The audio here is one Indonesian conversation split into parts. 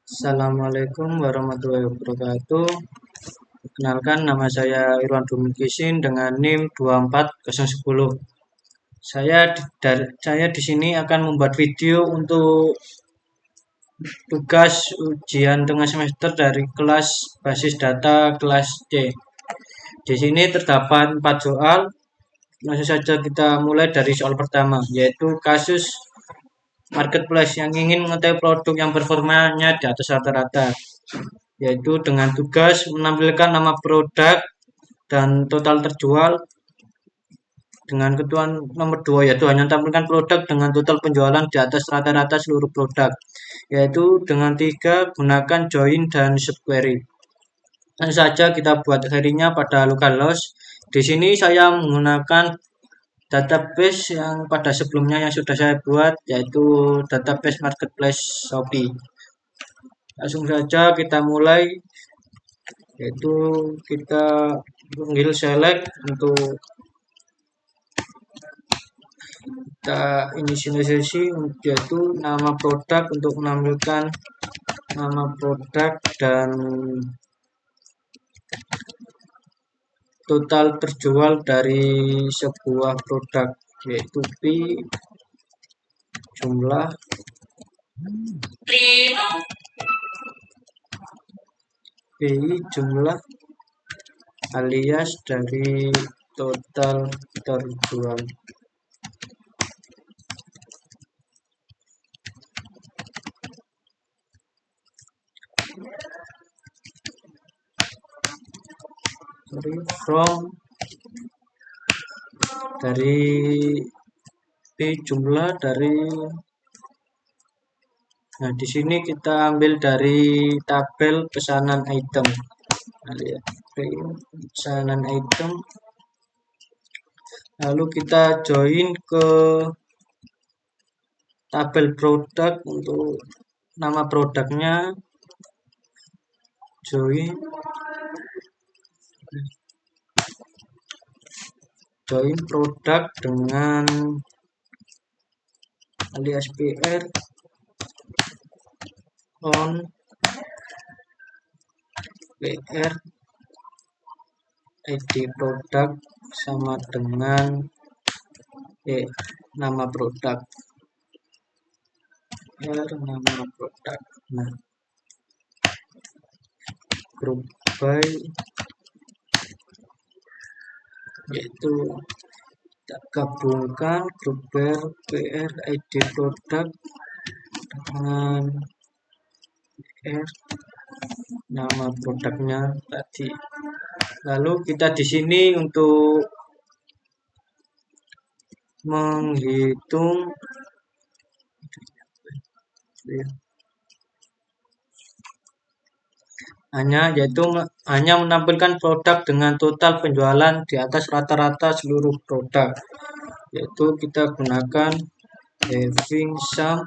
Assalamualaikum warahmatullahi wabarakatuh. Perkenalkan, nama saya Irwan Dumikisin dengan NIM 24010. Saya di sini akan membuat video untuk tugas ujian tengah semester dari kelas basis data kelas C. Di sini terdapat 4 soal. Langsung saja kita mulai dari soal pertama, yaitu kasus marketplace yang ingin mengetahui produk yang performanya di atas rata-rata, yaitu dengan tugas menampilkan nama produk dan total terjual. Dengan ketentuan nomor 2, yaitu hanya tampilkan produk dengan total penjualan di atas rata-rata seluruh produk, yaitu dengan 3 gunakan join dan subquery. Langsung saja kita buat query-nya pada localhost. Di sini saya menggunakan database yang pada sebelumnya yang sudah saya buat, yaitu database marketplace Shopee. Langsung saja kita mulai, yaitu kita panggil select untuk kita inisialisasi, yaitu nama produk untuk menampilkan nama produk dan total terjual dari sebuah produk, yaitu jumlah jumlah alias dari total terjual. From dari jumlah dari. Nah, di sini kita ambil dari tabel pesanan item. Pesanan item. Lalu kita join ke tabel produk untuk nama produknya. Join produk dengan alias PR on PR ID produk sama dengan nama produk nama produk. Nah, group by, yaitu kita gabungkan group by PR ID produk dengan nama produknya tadi. Lalu kita di sini untuk menghitung hanya menampilkan produk dengan total penjualan di atas rata-rata seluruh produk, yaitu kita gunakan having sum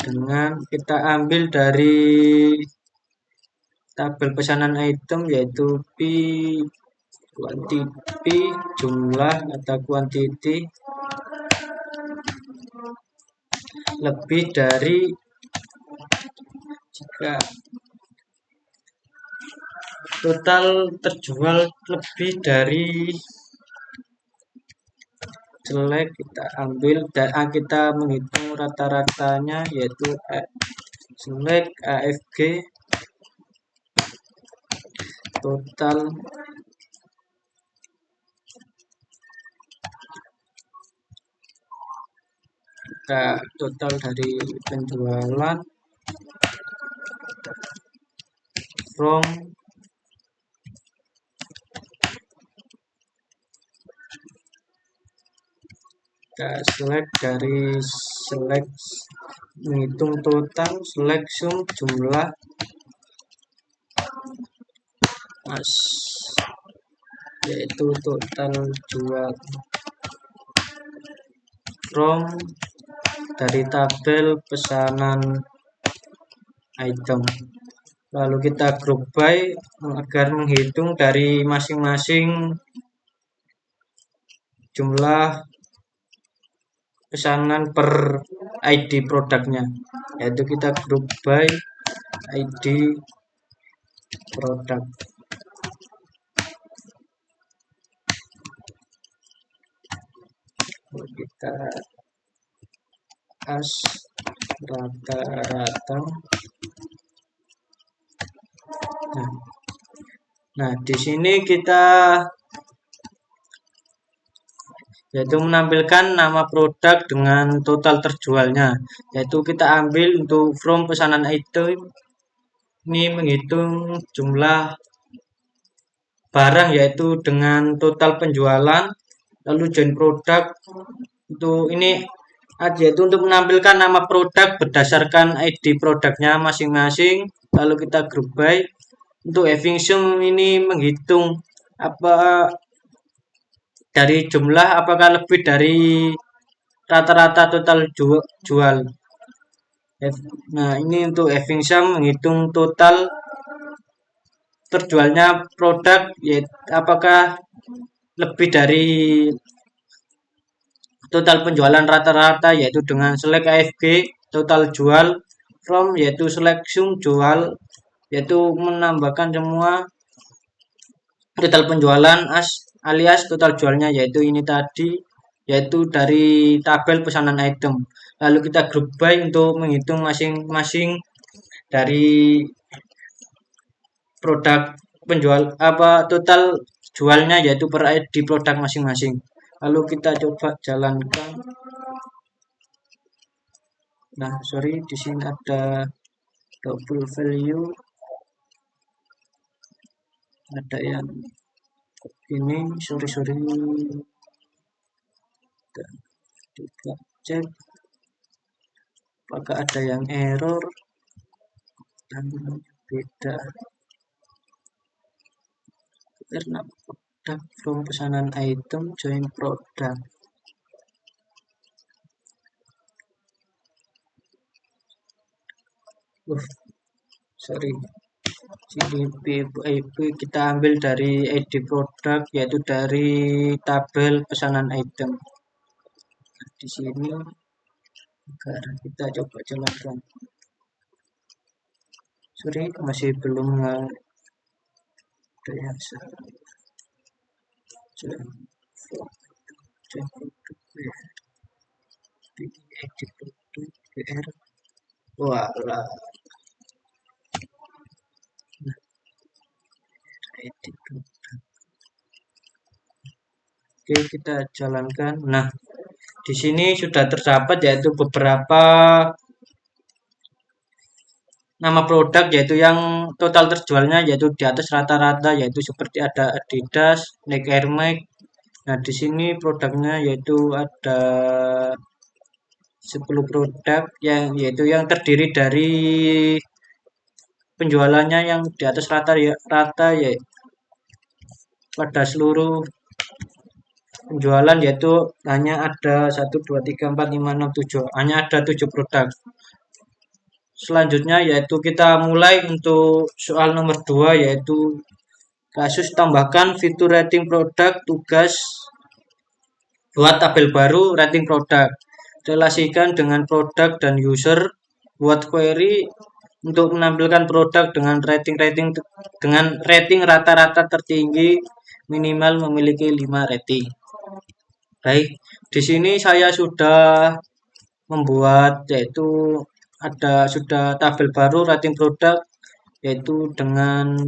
dengan kita ambil dari tabel pesanan item, yaitu quantity jumlah atau quantity lebih dari jika total terjual lebih dari select, kita ambil dan kita menghitung rata-ratanya, yaitu select AFG total dari penjualan from select dari select menghitung total select sum jumlah yaitu total jual from dari tabel pesanan item. Lalu kita group by agar menghitung dari masing-masing jumlah pesanan per ID produknya. yaitu kita group by ID produk. Kita as rata-rata. Nah, di sini kita yaitu menampilkan nama produk dengan total terjualnya, yaitu kita ambil untuk from pesanan item ini menghitung jumlah barang yaitu dengan total penjualan, lalu join produk untuk ini yaitu untuk menampilkan nama produk berdasarkan ID produknya masing-masing, lalu kita group by. Untuk having sum ini menghitung apa dari jumlah apakah lebih dari rata-rata total jual. Nah, ini untuk having sum menghitung total terjualnya produk, yaitu apakah lebih dari total penjualan rata-rata, yaitu dengan select AFG total jual from, yaitu select sum jual, yaitu menambahkan semua total penjualan alias total jualnya, yaitu ini tadi, yaitu dari tabel pesanan item. Lalu kita group by untuk menghitung masing-masing dari produk penjual total jualnya, yaitu per ID produk masing-masing. Lalu kita coba jalankan. Nah, sorry, di sini ada double value, ada yang ini, sorry, kita cek apakah ada yang error dan beda karena produk from pesanan item join produk. Sorry, IP kita ambil dari ID produk, yaitu dari tabel pesanan item. Di sini agar kita coba jalankan. Sorry, masih belum ada yang salah. Walah. Oke, kita jalankan. Nah, di sini sudah terdapat yaitu beberapa nama produk, yaitu yang total terjualnya yaitu di atas rata-rata, yaitu seperti ada Adidas, Nike Air Max. Nah, di sini produknya yaitu ada 10 produk yaitu yang terdiri dari penjualannya yang di atas rata ya pada seluruh penjualan, yaitu hanya ada 1 2 3 4 5 6 7, hanya ada 7 produk. Selanjutnya yaitu kita mulai untuk soal nomor 2, yaitu kasus tambahkan fitur rating produk, tugas buat tabel baru rating produk, relasikan dengan produk dan user, buat query untuk menampilkan produk dengan rating rata-rata tertinggi, minimal memiliki 5 rating. Baik, di sini saya sudah membuat yaitu sudah tabel baru rating produk, yaitu dengan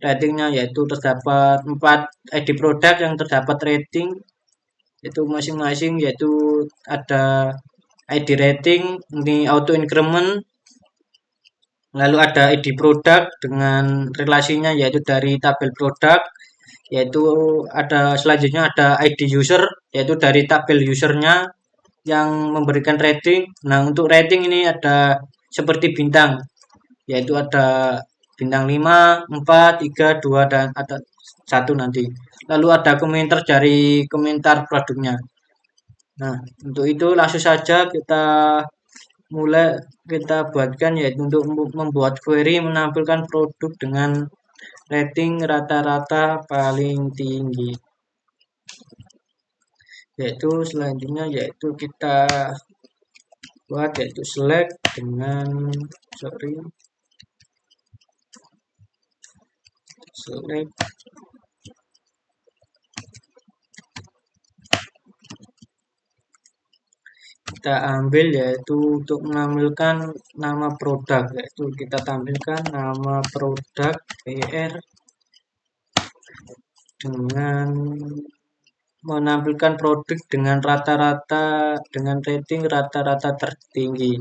ratingnya yaitu terdapat 4 ID produk yang terdapat rating, yaitu masing-masing yaitu ada ID rating, ini auto increment, lalu ada ID produk dengan relasinya yaitu dari tabel produk, yaitu ada selanjutnya ada ID user, yaitu dari tabel usernya yang memberikan rating. Nah, untuk rating ini ada seperti bintang, yaitu ada bintang 5, 4, 3, 2, dan ada 1 nanti. Lalu ada komentar dari komentar produknya. Nah, untuk itu langsung saja kita buatkan, yaitu untuk membuat query menampilkan produk dengan rating rata-rata paling tinggi. Yaitu selanjutnya yaitu kita buat yaitu select dengan select kita ambil yaitu untuk menampilkan nama produk, yaitu kita tampilkan nama produk PR dengan menampilkan produk dengan rata-rata dengan rating rata-rata tertinggi,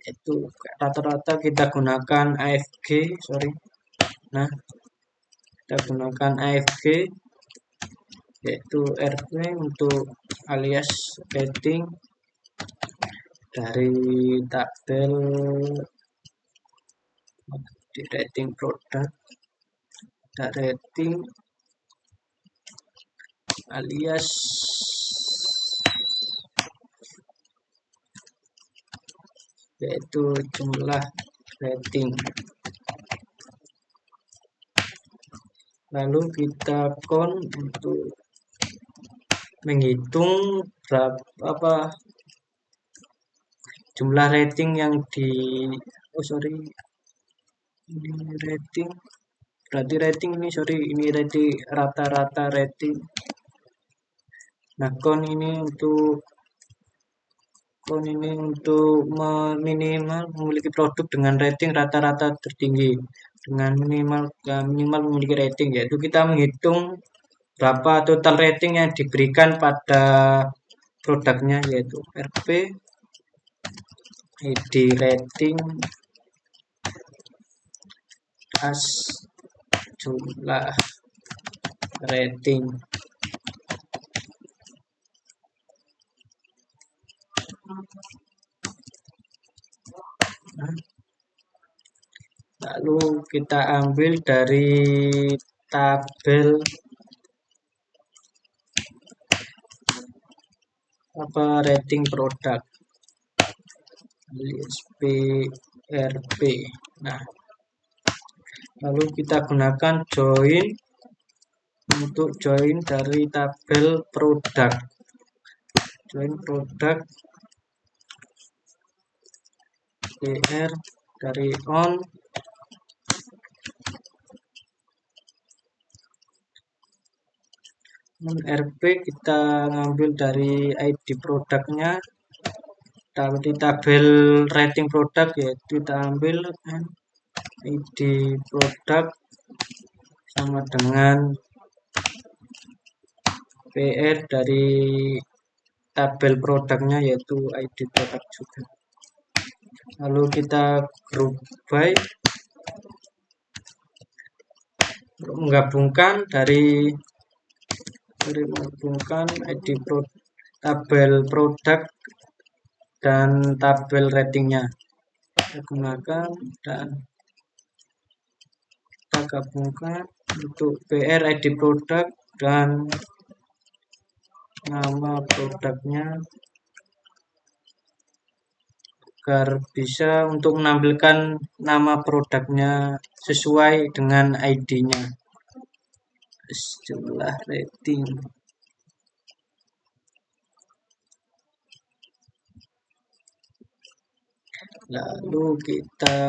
yaitu rata-rata kita gunakan AFG nah kita gunakan AFG yaitu RP untuk alias rating dari tabel di rating produk dan rating alias yaitu jumlah rating. Lalu kita count untuk menghitung berapa jumlah rating yang di ini rating berarti rating ini rating rata-rata rating. Nah count ini untuk minimal memiliki produk dengan rating rata-rata tertinggi dengan minimal memiliki rating, yaitu kita menghitung berapa total rating yang diberikan pada produknya, yaitu RP ID rating as jumlah rating. Lalu kita ambil dari tabel rating produk alias PRP. Nah, lalu kita gunakan join untuk join dari tabel produk. Join produk PR dari on RP kita ngambil dari ID produknya, di tabel rating produk yaitu kita ambil ID produk sama dengan PR dari tabel produknya yaitu ID produk juga. Lalu kita group by menggabungkan dari menggabungkan ID tabel produk dan tabel ratingnya kita gunakan dan kita gabungkan untuk PR ID produk dan nama produknya agar bisa untuk menampilkan nama produknya sesuai dengan ID-nya. Jumlah rating. Lalu kita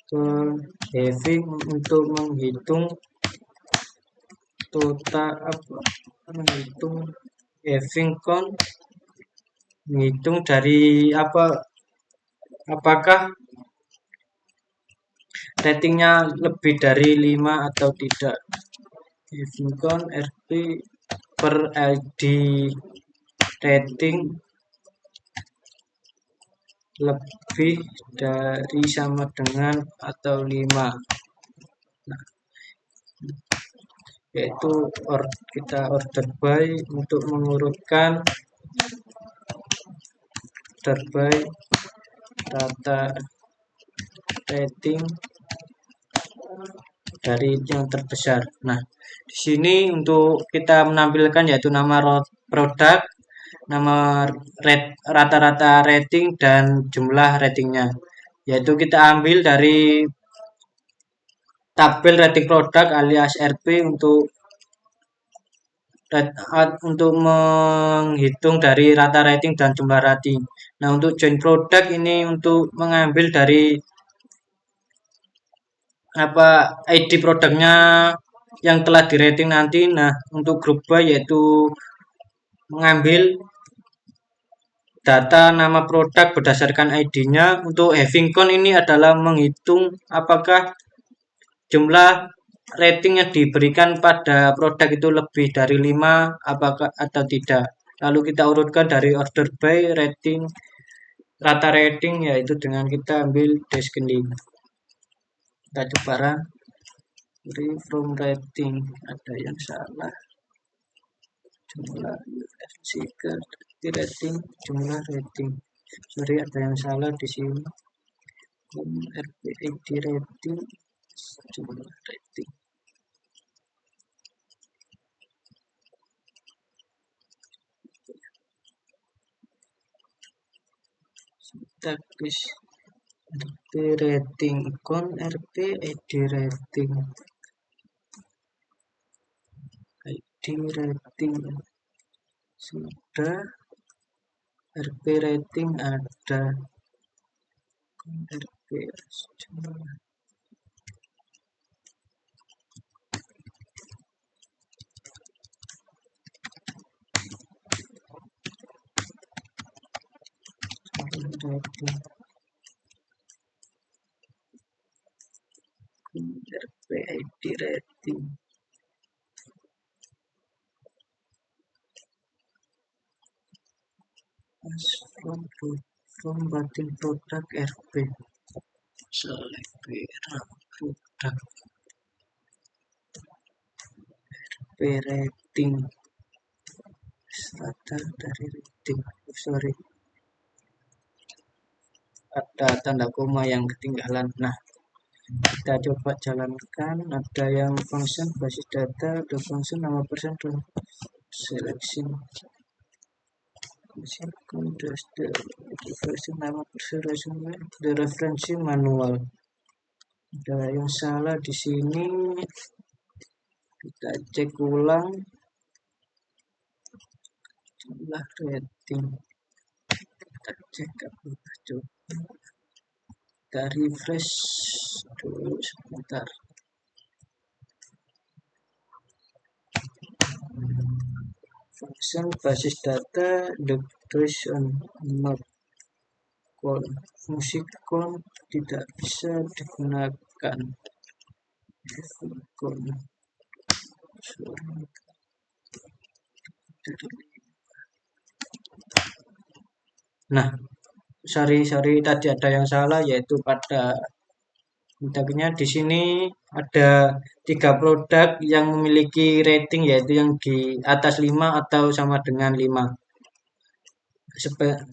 ke having untuk menghitung total menghitung having count, menghitung dari apakah ratingnya lebih dari 5 atau tidak. Having count RP per ID rating lebih dari sama dengan atau 5. Nah, yaitu kita order by untuk mengurutkan order by data rating dari yang terbesar. Nah, di sini untuk kita menampilkan yaitu nama produk, nama rata-rata rating dan jumlah ratingnya. Yaitu kita ambil dari tabel rating produk alias RP untuk menghitung dari rata rating dan jumlah rating. Nah, untuk join product ini untuk mengambil dari ID produknya yang telah di rating nanti. Nah, untuk group by yaitu mengambil data nama produk berdasarkan ID-nya. Untuk having count ini adalah menghitung apakah jumlah rating yang diberikan pada produk itu lebih dari 5 apakah atau tidak. Lalu kita urutkan dari order by rating, rata rating, yaitu dengan kita ambil descending. Kita coba run. From rating ada yang salah, jumlah seeker di rating, jumlah rating, sorry ada yang salah di sini. RPI di rating, jumlah rating. Status RP rating kon RPID rating, ID rating sudah, RP rating ada, RP rating, RPID rating. From button product RP, select product RP rating, starter dari rating, sorry ada tanda koma yang ketinggalan. Nah, kita coba jalankan. Ada yang function basis data, ada function nama person, selection the version nama person resume, the referensi manual. Ada yang salah di sini, kita cek ulang. Jumlah rating kita cek apakah coba, kita refresh dulu sebentar. Function basis data location not call, fungsi call tidak bisa digunakan. Nah, sorry tadi ada yang salah, yaitu pada intinya di sini ada 3 produk yang memiliki rating, yaitu yang di atas 5 atau sama dengan 5.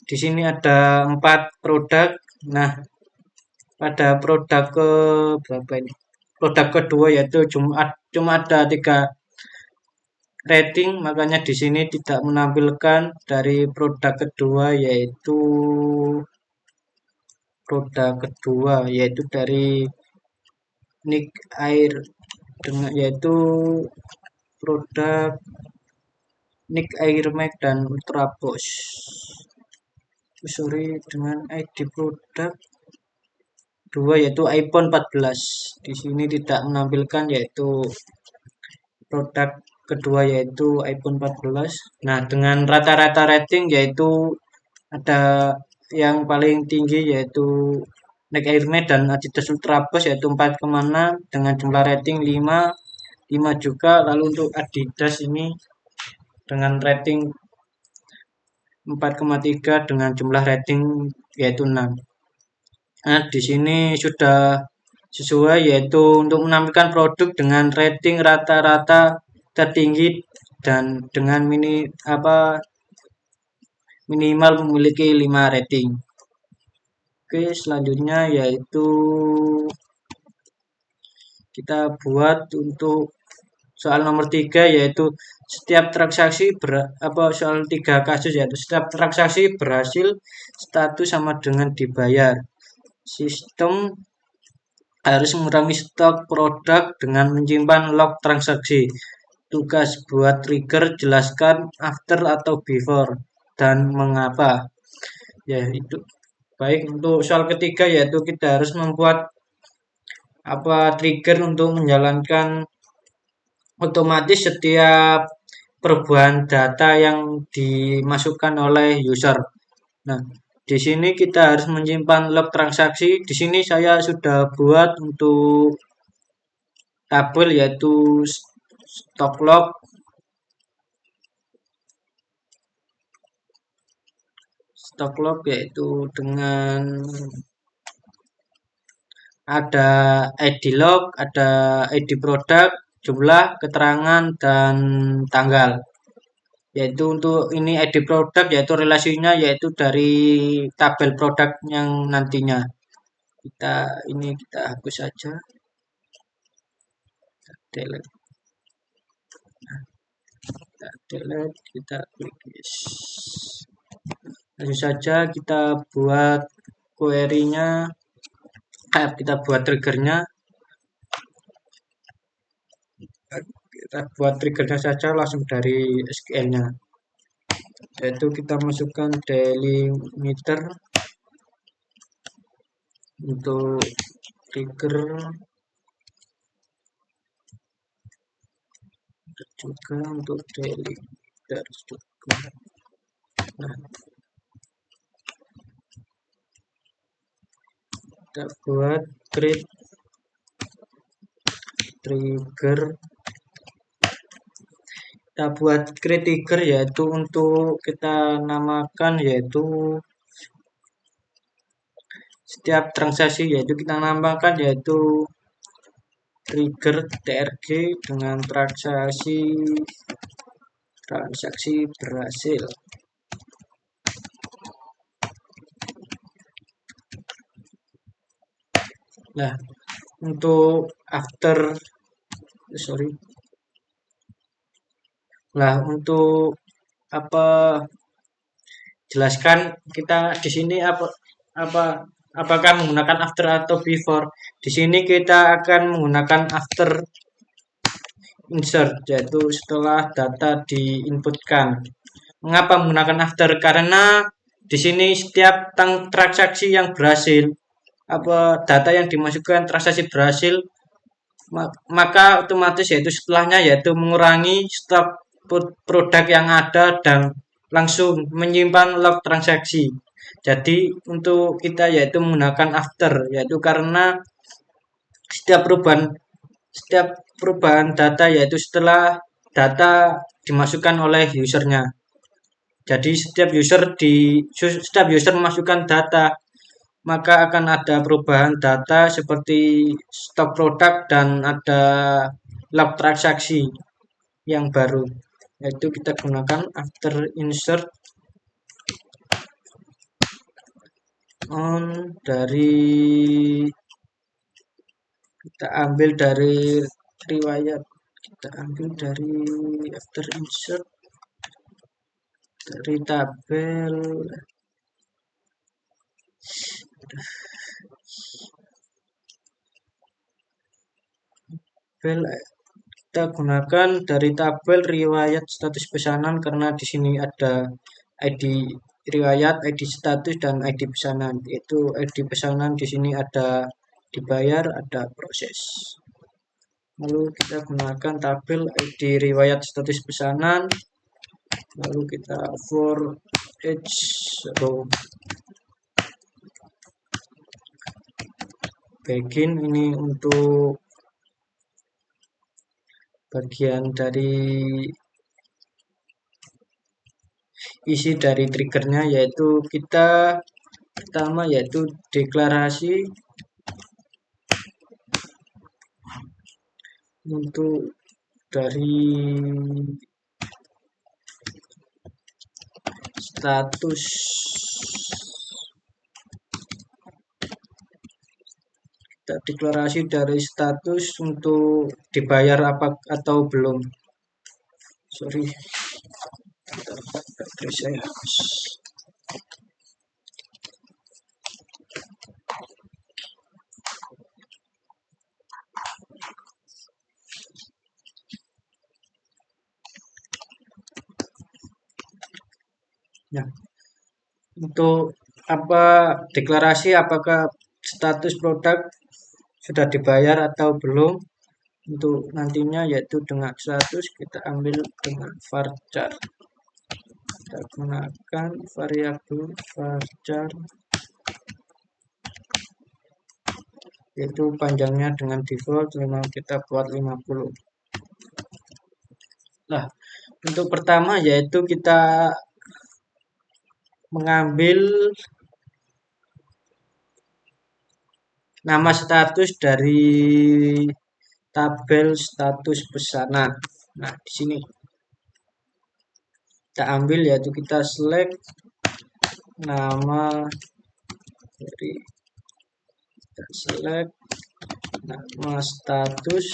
Di sini ada 4 produk. Nah, pada produk ke berapa ini? Produk kedua yaitu cuma ada 3 rating, makanya di sini tidak menampilkan dari produk kedua, yaitu dari Nick Air, yaitu produk Nick Air Max dan Ultra Boss. Sorry, dengan ID produk 2 yaitu iPhone 14. Di sini tidak menampilkan yaitu produk kedua yaitu iPhone 14. Nah, dengan rata-rata rating yaitu ada yang paling tinggi yaitu Nike Air Max dan Adidas Ultra Boost yaitu 4,6 dengan jumlah rating 5 juga. Lalu untuk Adidas ini dengan rating 4,3 dengan jumlah rating yaitu 6. Nah, di sini sudah sesuai, yaitu untuk menampilkan produk dengan rating rata-rata tertinggi dan dengan minimal memiliki 5 rating. Oke, selanjutnya yaitu kita buat untuk soal nomor 3, yaitu setiap transaksi soal 3 kasus, yaitu setiap transaksi berhasil status sama dengan dibayar. Sistem harus mengurangi stok produk dengan menyimpan log transaksi. Tugas buat trigger, jelaskan after atau before dan mengapa. Ya, itu baik. Untuk soal ketiga yaitu kita harus membuat trigger untuk menjalankan otomatis setiap perubahan data yang dimasukkan oleh user. Nah, di sini kita harus menyimpan log transaksi. Di sini saya sudah buat untuk tabel yaitu stock log yaitu dengan ada ID log, ada ID produk, jumlah, keterangan, dan tanggal. Yaitu untuk ini ID produk yaitu relasinya yaitu dari tabel produk yang nantinya. Kita hapus saja, delete, kita klik yes. Langsung saja kita buat query-nya, kita buat triggernya, saja langsung dari SQL-nya. Yaitu kita masukkan delimiter untuk trigger juga untuk delimiter juga. Nah, kita buat create trigger. Kita buat create trigger yaitu untuk kita namakan yaitu setiap transaksi yaitu kita namakan yaitu trigger TRG dengan transaksi berhasil. Nah, untuk untuk jelaskan kita di sini apakah menggunakan after atau before. Di sini kita akan menggunakan after insert yaitu setelah data diinputkan. Mengapa menggunakan after? Karena di sini setiap transaksi yang berhasil data yang dimasukkan transaksi berhasil maka otomatis yaitu setelahnya yaitu mengurangi stok produk yang ada dan langsung menyimpan log transaksi. Jadi untuk kita yaitu menggunakan after yaitu karena setiap perubahan data yaitu setelah data dimasukkan oleh usernya. Jadi setiap user memasukkan data maka akan ada perubahan data seperti stok produk dan ada log transaksi yang baru. Yaitu kita gunakan after insert on kita ambil dari riwayat, after insert dari tabel kita gunakan dari tabel riwayat status pesanan karena di sini ada ID riwayat, ID status dan ID pesanan. Itu ID pesanan di sini ada dibayar, ada proses. Lalu kita gunakan tabel ID riwayat status pesanan. Lalu kita for each row. Begin ini untuk bagian dari isi dari triggernya yaitu kita pertama yaitu deklarasi untuk dari status kita deklarasi dari status untuk dibayar apa atau belum. Sorry, baterai saya habis. Ya, untuk apa deklarasi apakah status produk sudah dibayar atau belum. Untuk nantinya yaitu dengan status kita ambil dengan varchar. Kita gunakan variabel varchar, yaitu panjangnya dengan default kita buat 50. Nah, untuk pertama yaitu kita mengambil nama status dari tabel status pesanan. Nah, di sini kita ambil yaitu kita select nama dari kita select nama status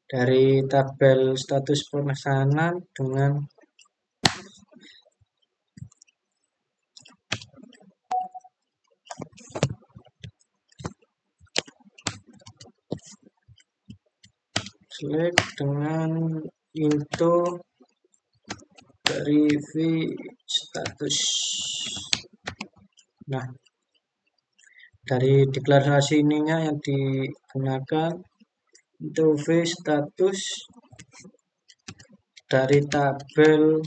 dari tabel status pemesanan dengan select dengan into dari v status. Nah, dari deklarasi ininya yang digunakan untuk v status dari tabel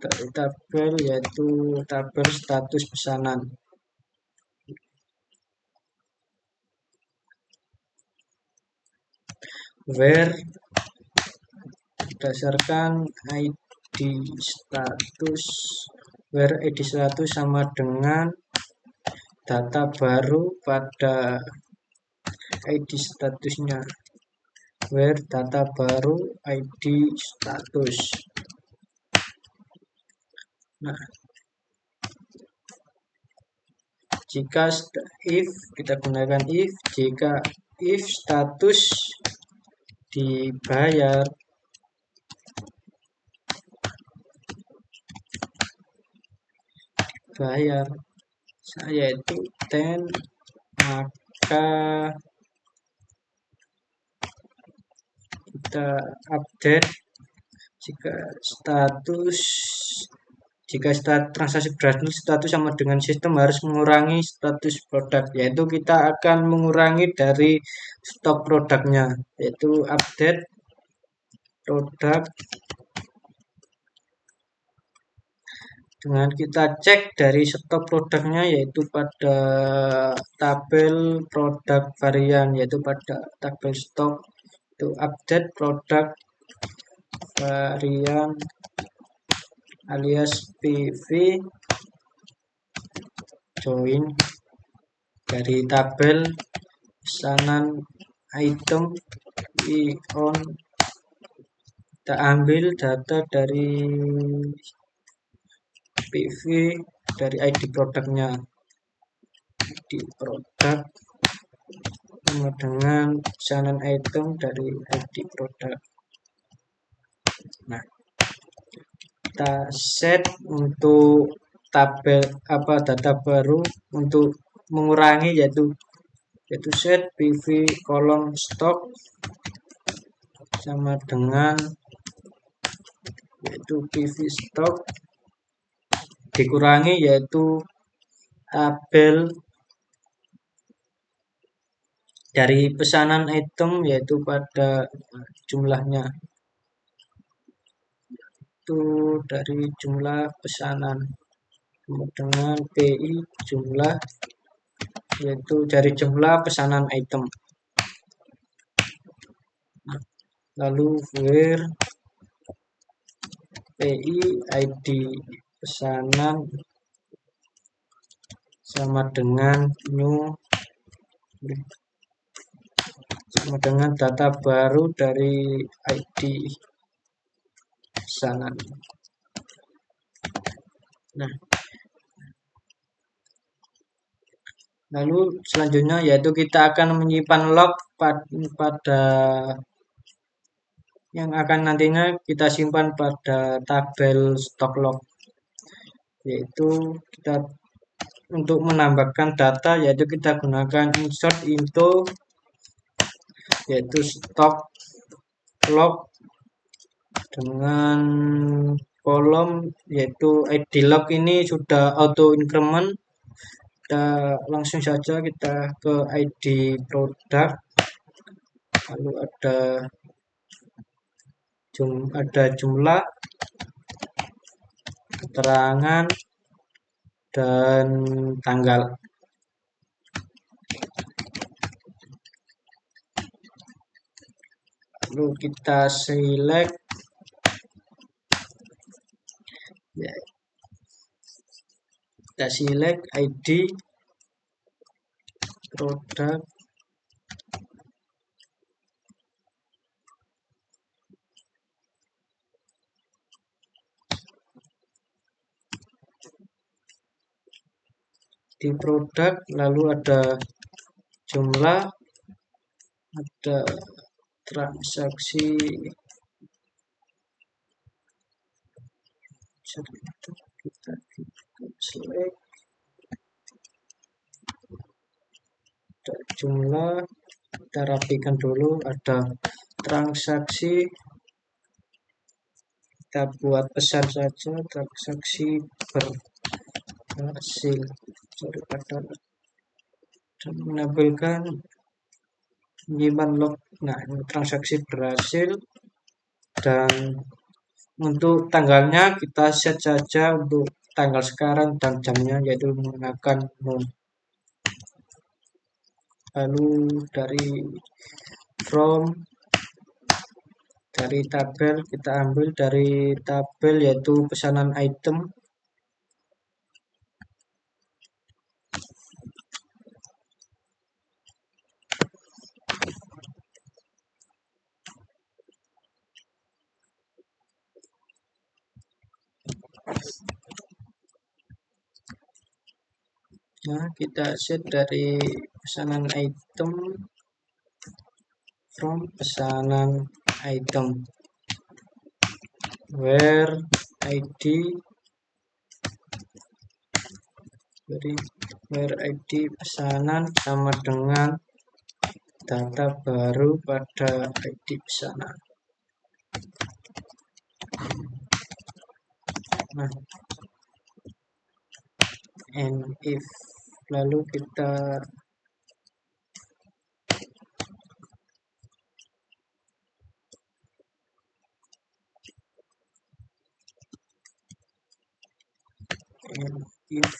dari tabel yaitu tabel status pesanan. Where berdasarkan ID status, where ID status sama dengan data baru pada ID statusnya, where data baru ID status. Nah, jika if kita gunakan jika if status dibayar yaitu 10, maka kita update jika transaksi berhasil status sama dengan sistem harus mengurangi status produk, yaitu kita akan mengurangi dari stok produknya, yaitu update produk dengan kita cek dari stok produknya yaitu pada tabel produk varian, yaitu pada tabel stok itu update produk varian alias PV join dari tabel pesanan item on, kita ambil data dari PV dari ID produknya, ID produk sama dengan pesanan item dari ID produk. Nah, kita set untuk tabel data baru untuk mengurangi yaitu set PV kolom stok sama dengan yaitu PV stok dikurangi yaitu tabel dari pesanan item yaitu pada jumlahnya, itu dari jumlah pesanan dengan PI jumlah yaitu dari jumlah pesanan item. Lalu where PI ID pesanan sama dengan new sama dengan data baru dari ID pesanan. Nah, lalu selanjutnya yaitu kita akan menyimpan log pada yang akan nantinya kita simpan pada tabel stock log, yaitu kita untuk menambahkan data yaitu kita gunakan insert into yaitu stock log dengan kolom yaitu ID log ini sudah auto increment. Kita langsung saja kita ke ID produk, lalu ada jumlah, keterangan, dan tanggal. Lalu kita select ya, kita select ID produk, di produk, lalu ada jumlah, ada transaksi, kita select, ada jumlah, kita rapikan dulu, ada transaksi, kita buat pesan saja, transaksi berhasil, daripada dan menampilkan penyimpan log. Nah, ini transaksi berhasil, dan untuk tanggalnya kita set saja untuk tanggal sekarang dan jamnya, yaitu menggunakan noon. Lalu dari tabel kita ambil dari tabel yaitu pesanan item. Nah, kita set dari pesanan item, from pesanan item, where ID, pesanan sama dengan data baru pada ID pesanan. Nah, and if, lalu kita and if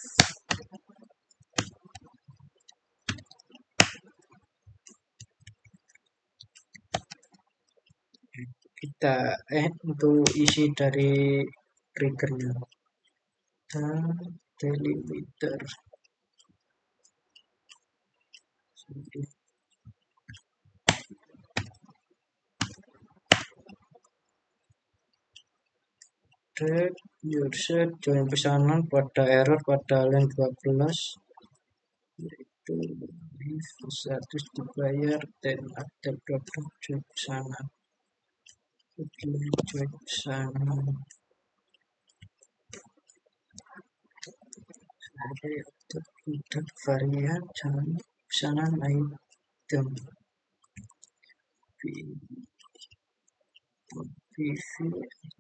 kita untuk isi dari triggernya, delimiter user join pesanan pada error pada line 12, yaitu if status dibayar dan ada produk join pesanan, join pesanan, ada produk varian join pesanan item, PV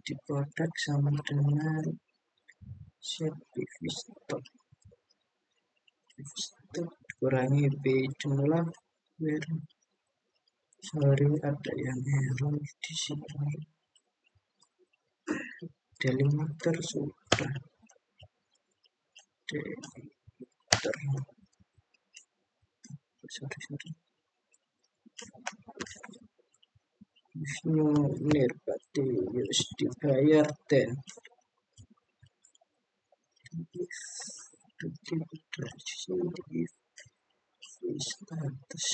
di produk sama dengan set PV stock kurangi B jumlah, sorry ada yang error di sini, delimiter sudah, delimiter sorry Nir berarti harus dibayar 10 status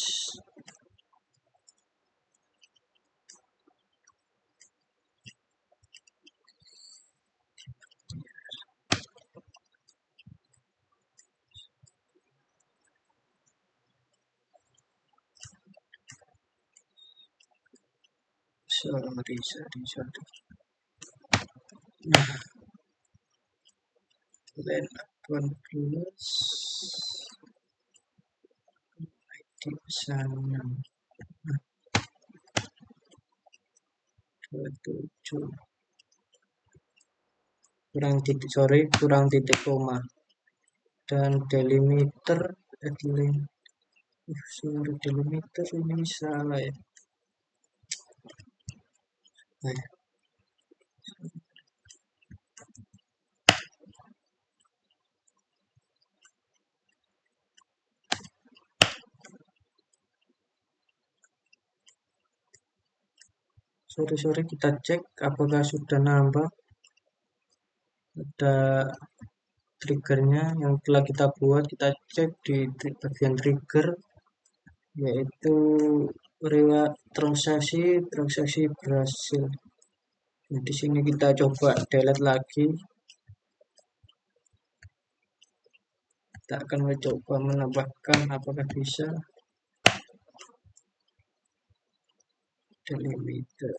sorry. Nah, then 18 ID pesanan 27 kurang titik koma, dan delimiter delimiter ini salah ya. Nah, sorry kita cek apakah sudah nambah. Ada triggernya yang telah kita buat, kita cek di bagian trigger, yaitu transaksi berhasil. Nah, di sini kita coba delete lagi. Kita akan mencoba menambahkan apakah bisa. Delimiter.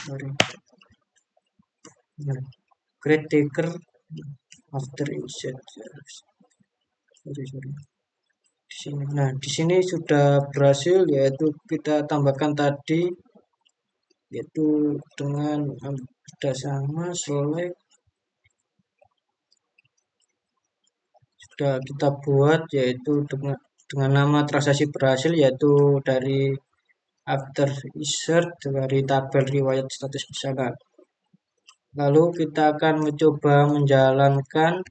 Sorry. Nah, create trigger after insert. Sorry. Di sini. Nah, di sini sudah berhasil, yaitu kita tambahkan tadi, yaitu dengan ada sama select, sudah kita buat, yaitu dengan nama transaksi berhasil, yaitu dari after insert dari tabel riwayat status pesanan. Lalu kita akan mencoba menjalankan,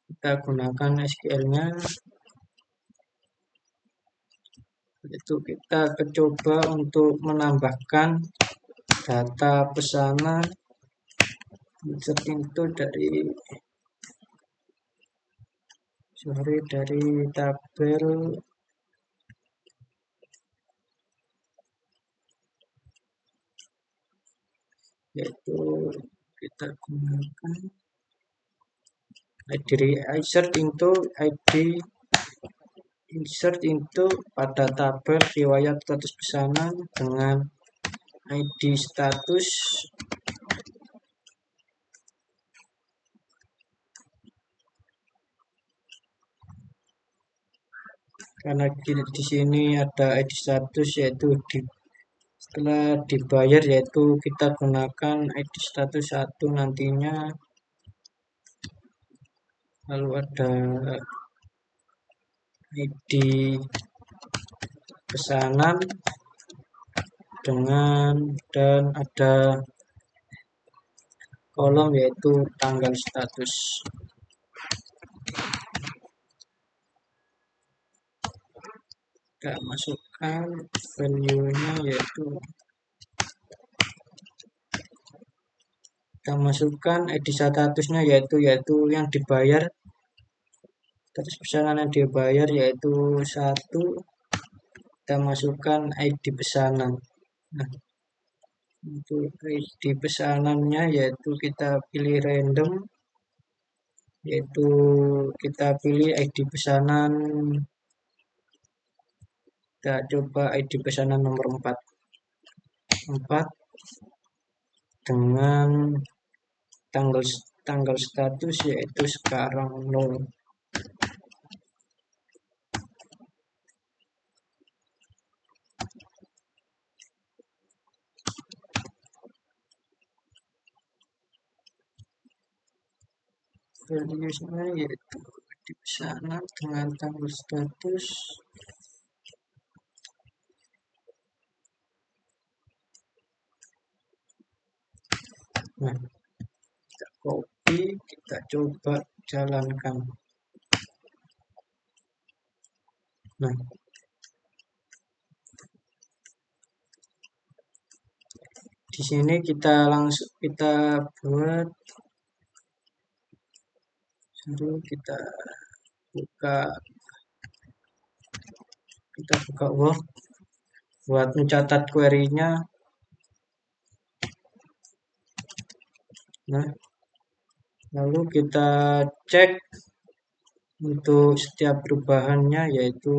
kita gunakan SQL-nya, itu kita coba untuk menambahkan data pesanan insert itu dari tabel yaitu kita gunakan insert into pada tabel riwayat status pesanan dengan ID status karena di sini ada ID status, yaitu setelah dibayar, yaitu kita gunakan ID status 1 nantinya. Lalu ada ID pesanan dan ada kolom yaitu tanggal status. Kita masukkan value-nya, yaitu kita masukkan ID statusnya yaitu yang dibayar, status pesanan yang dibayar yaitu 1. Kita masukkan ID pesanan. Nah, untuk ID pesanannya yaitu kita pilih random, yaitu kita pilih ID pesanan, kita coba ID pesanan nomor 4 dengan tanggal status yaitu sekarang 0. Values-nya yaitu di pesanan dengan tanggal status. Nah, kita copy, kita coba jalankan. Nah, di sini kita buat, dulu kita buka Word buat mencatat query-nya. Nah, lalu kita cek untuk setiap perubahannya, yaitu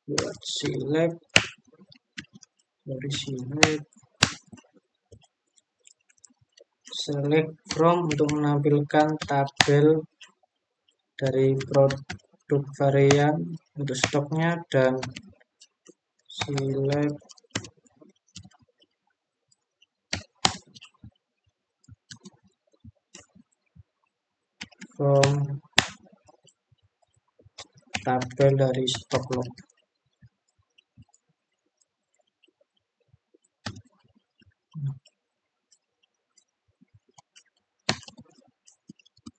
buat select from untuk menampilkan tabel dari produk varian untuk stoknya, dan select from tabel dari stok log.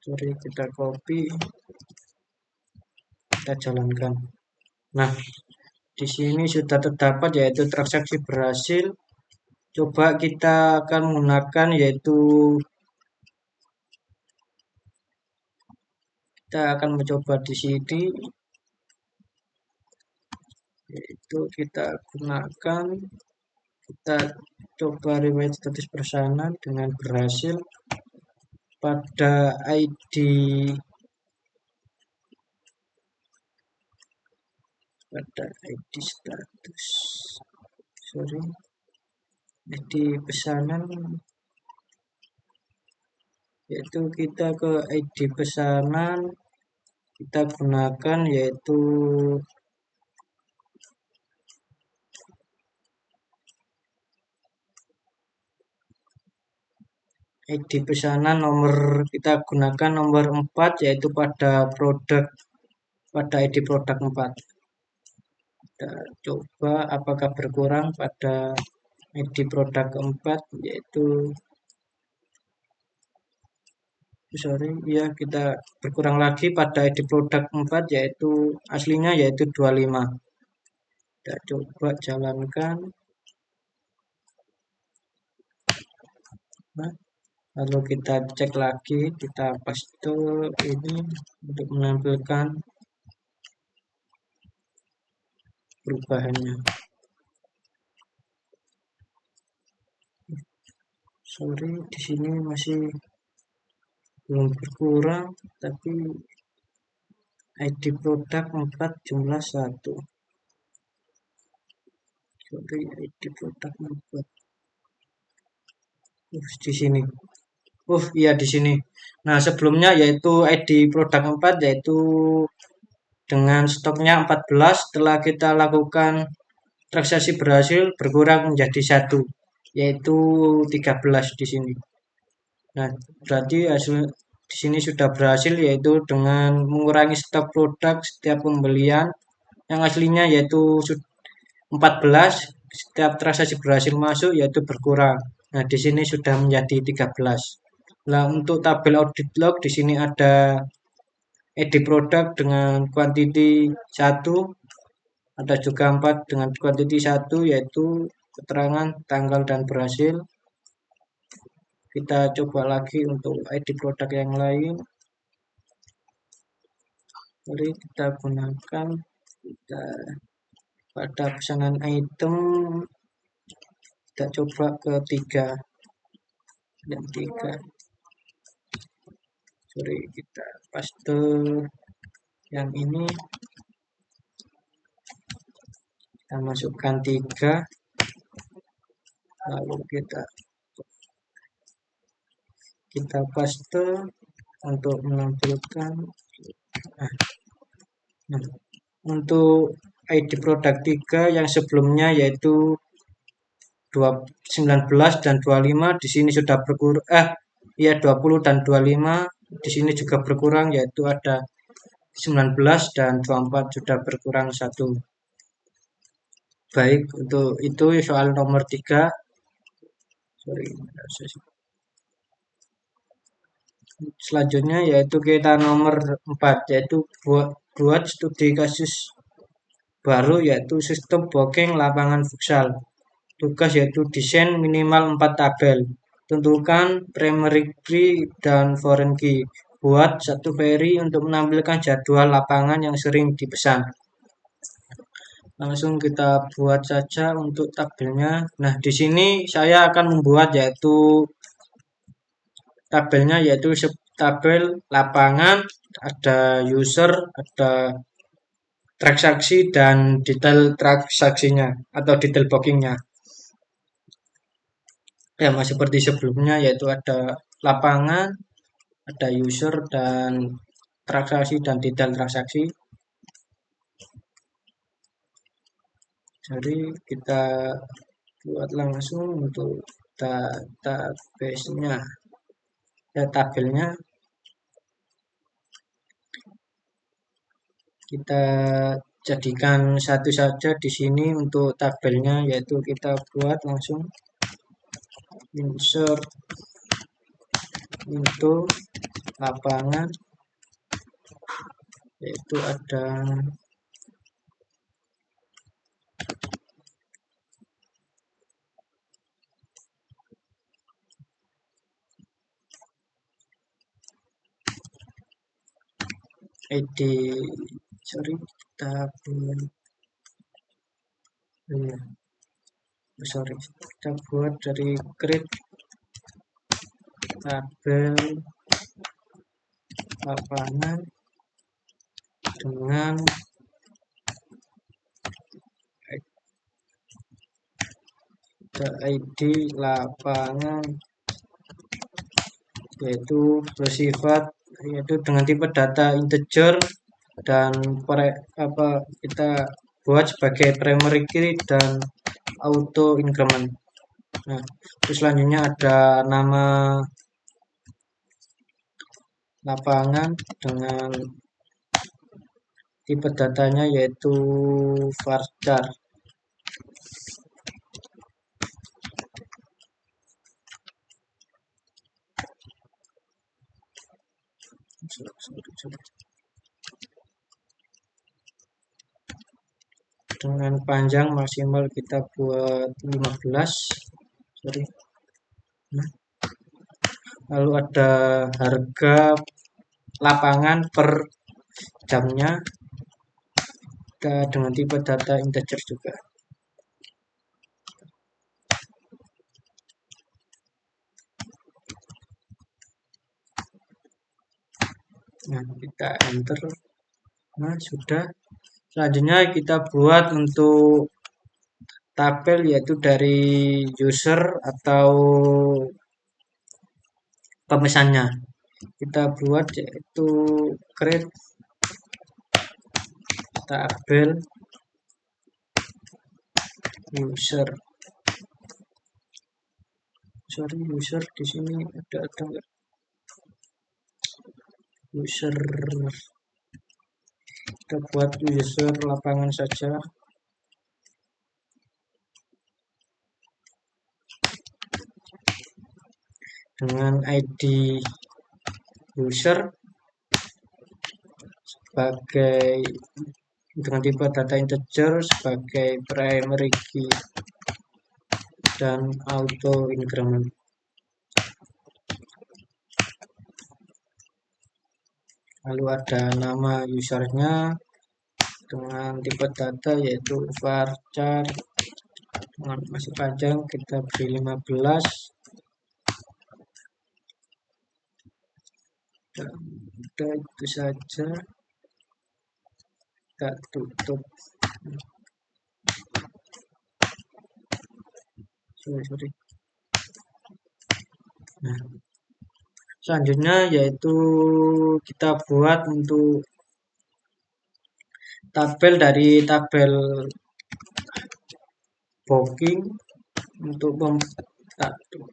Sorry, kita copy, kita jalankan. Nah, di sini sudah terdapat yaitu transaksi berhasil. Coba kita akan menggunakan yaitu kita akan mencoba di sini, yaitu kita gunakan, kita coba riwayat status pesanan dengan berhasil pada ID status, sorry, ID pesanan, yaitu kita ke ID pesanan, kita gunakan yaitu ID pesanan nomor, kita gunakan nomor 4 yaitu pada produk, pada ID produk 4. Kita coba apakah berkurang pada ID produk keempat, yaitu sorry ya, kita berkurang lagi pada ID produk 4 yaitu aslinya yaitu 25. Kita coba jalankan. Nah, lalu kita cek lagi, kita paste ini untuk menampilkan perubahannya. Sorry, di sini masih belum berkurang, tapi ID produk 4 jumlah 1. Sorry, ID produk 4. Di sini. Iya di sini. Nah, sebelumnya yaitu ID produk 4 yaitu dengan stoknya 14, setelah kita lakukan transaksi berhasil berkurang menjadi 1, yaitu 13 di sini. Nah, berarti hasil di sini sudah berhasil yaitu dengan mengurangi stok produk setiap pembelian yang aslinya yaitu 14, setiap transaksi berhasil masuk yaitu berkurang. Nah, di sini sudah menjadi 13. Nah, untuk tabel audit log di sini ada ID produk dengan quantity 1, ada juga 4 dengan quantity 1 yaitu keterangan tanggal dan berhasil. Kita coba lagi untuk ID produk yang lain. Mari kita gunakan, kita pada pesanan item kita coba ke 3 dan 3. Sorry, kita paste yang ini, kita masukkan 3, lalu kita paste untuk menampilkan. Nah, untuk ID produk 3 yang sebelumnya yaitu 19 dan 25 di sini sudah berkurang, ya 20 dan 25 di sini juga berkurang yaitu ada 19 dan 24 sudah berkurang 1. Baik, untuk itu soal nomor 3. Sorry. Selanjutnya yaitu kita nomor 4 yaitu buat studi kasus baru yaitu sistem booking lapangan futsal. Tugas yaitu desain minimal 4 tabel. Tentukan primary key dan foreign key. Buat satu query untuk menampilkan jadwal lapangan yang sering dipesan. Langsung kita buat saja untuk tabelnya. Nah, di sini saya akan membuat yaitu tabelnya yaitu tabel lapangan, ada user, ada transaksi dan detail transaksinya atau detail bookingnya. Ya, masih seperti sebelumnya yaitu ada lapangan, ada user dan transaksi dan detail transaksi. Jadi kita buat langsung untuk database-nya, ya tabelnya. kita jadikan satu saja di sini untuk tabelnya, yaitu kita buat langsung insert into lapangan, yaitu ada id, sorry, tabel, ya, sorry, kita buat dari create tabel lapangan dengan id lapangan, yaitu bersifat, yaitu dengan tipe data integer dan kita buat sebagai primary key dan auto increment. Nah, terus selanjutnya ada nama lapangan dengan tipe datanya yaitu varchar. Dengan panjang maksimal kita buat 15, sorry. Lalu ada harga lapangan per jamnya, kita dengan tipe data integer juga. Nah, kita enter. Nah, sudah. Selanjutnya kita buat untuk tabel, yaitu dari user atau pemesannya. Kita buat yaitu create tabel user. Sorry, user di sini ada enggak? User, kita buat user lapangan saja. Dengan ID user sebagai dengan tipe data integer sebagai primary key dan auto increment. Lalu ada nama usernya dengan tipe data yaitu varchar, dengan masih panjang kita beri 15. Dan udah itu saja, kita tutup. Sorry. Nah, selanjutnya yaitu kita buat untuk tabel dari tabel booking, untuk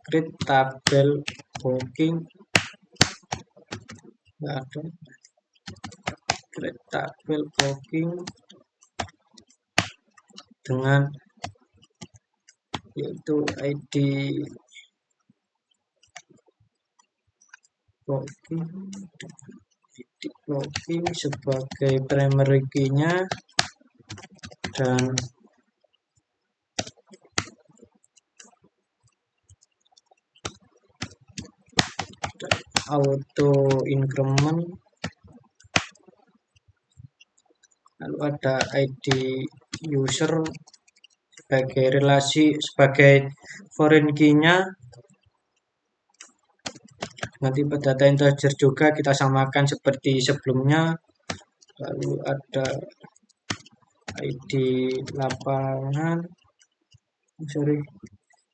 create tabel booking, ada create tabel booking dengan yaitu ID booking sebagai primary key-nya dan auto increment. Lalu ada ID user sebagai relasi sebagai foreign key-nya, nanti tipe data integer juga kita samakan seperti sebelumnya. Lalu ada ID lapangan, sorry,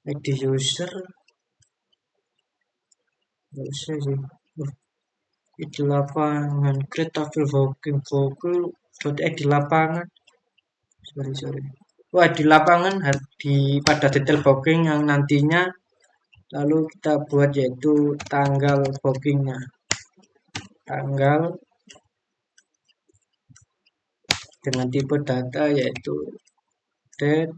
ID user, ID lapangan create tabel booking ID lapangan, sorry. ID lapangan pada detail booking yang nantinya. Lalu kita buat yaitu tanggal bookingnya, tanggal dengan tipe data yaitu date.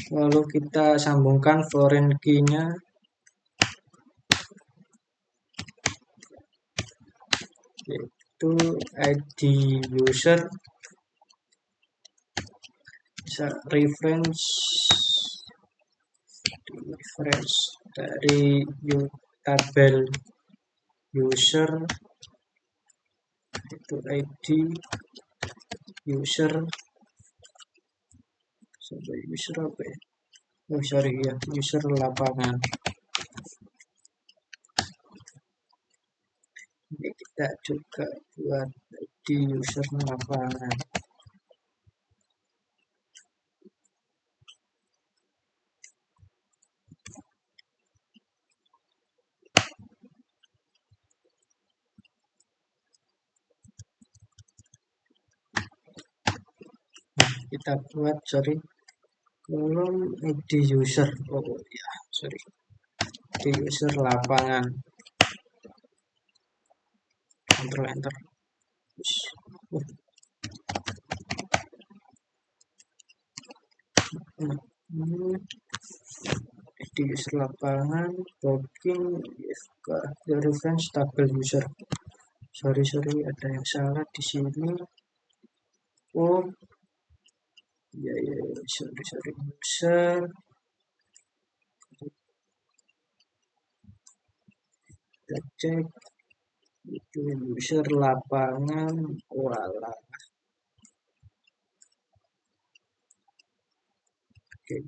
Lalu kita sambungkan foreign key-nya yaitu ID user, bisa reference dari tabel user itu ID user sampai user apa ya? Oh sorry ya, user lapangan. Ini kita juga buat di user lapangan. Nah, kita buat kolom ID user. Oh ya, sorry. ID user lapangan. Ctrl enter. ID user lapangan booking reference tabel user. Sorry ada yang salah di sini. Oh ya sorry user. Kita cek itu user lapangan. Walah. Oke.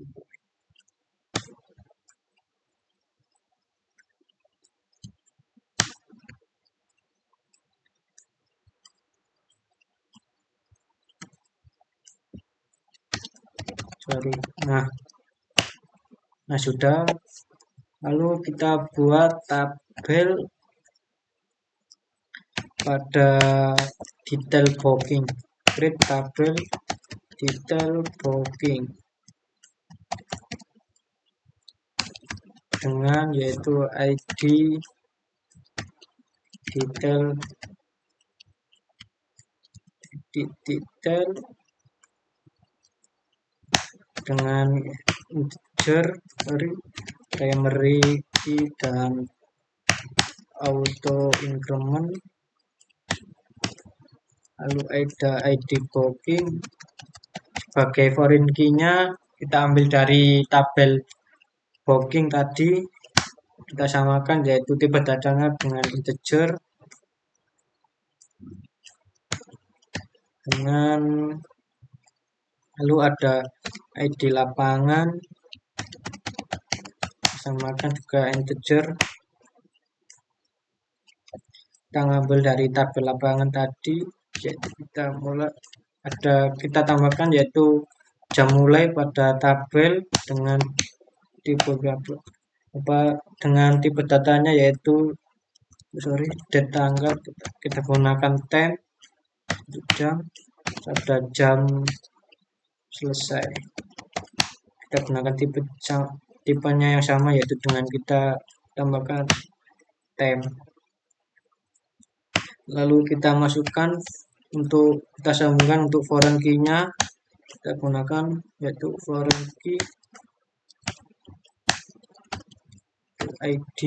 Sorry. Nah sudah. Lalu kita buat tabel pada detail booking. Create tabel detail booking dengan yaitu ID detail dengan integer primary key dan auto increment. Lalu ada ID booking sebagai foreign key-nya kita ambil dari tabel booking tadi, kita samakan yaitu tipe datanya dengan integer dengan lalu ada ID lapangan samakan juga integer. Kita ngambil dari tabel lapangan tadi, yaitu kita tambahkan yaitu jam mulai pada tabel dengan tipe dengan tipe datanya yaitu date tanggal, kita gunakan time jam pada jam selesai. Kita gunakan tipenya yang sama yaitu dengan kita tambahkan time. Lalu kita masukkan kita sambungkan untuk foreign key-nya, kita gunakan yaitu foreign key ID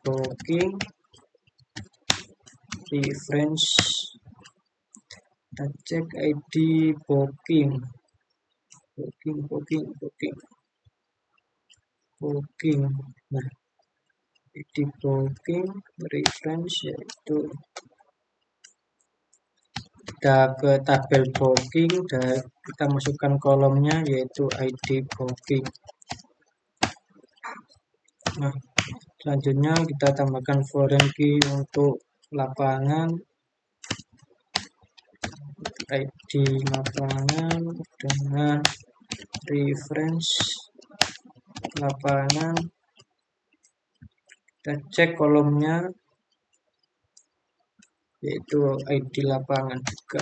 booking reference. Kita cek ID booking. Nah, ID booking reference yaitu kita ke tabel booking dan kita masukkan kolomnya yaitu ID booking. Nah, selanjutnya kita tambahkan foreign key untuk lapangan, ID lapangan dengan reference lapangan. Kita cek kolomnya yaitu ID lapangan juga.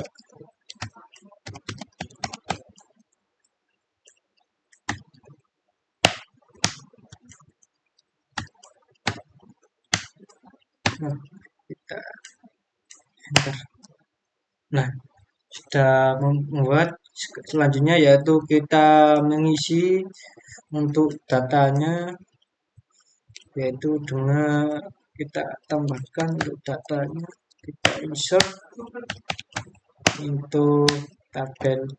Nah, kita enter. Nah, sudah membuat. Selanjutnya yaitu kita mengisi untuk datanya, yaitu dengan kita tambahkan untuk datanya, kita insert untuk tabel,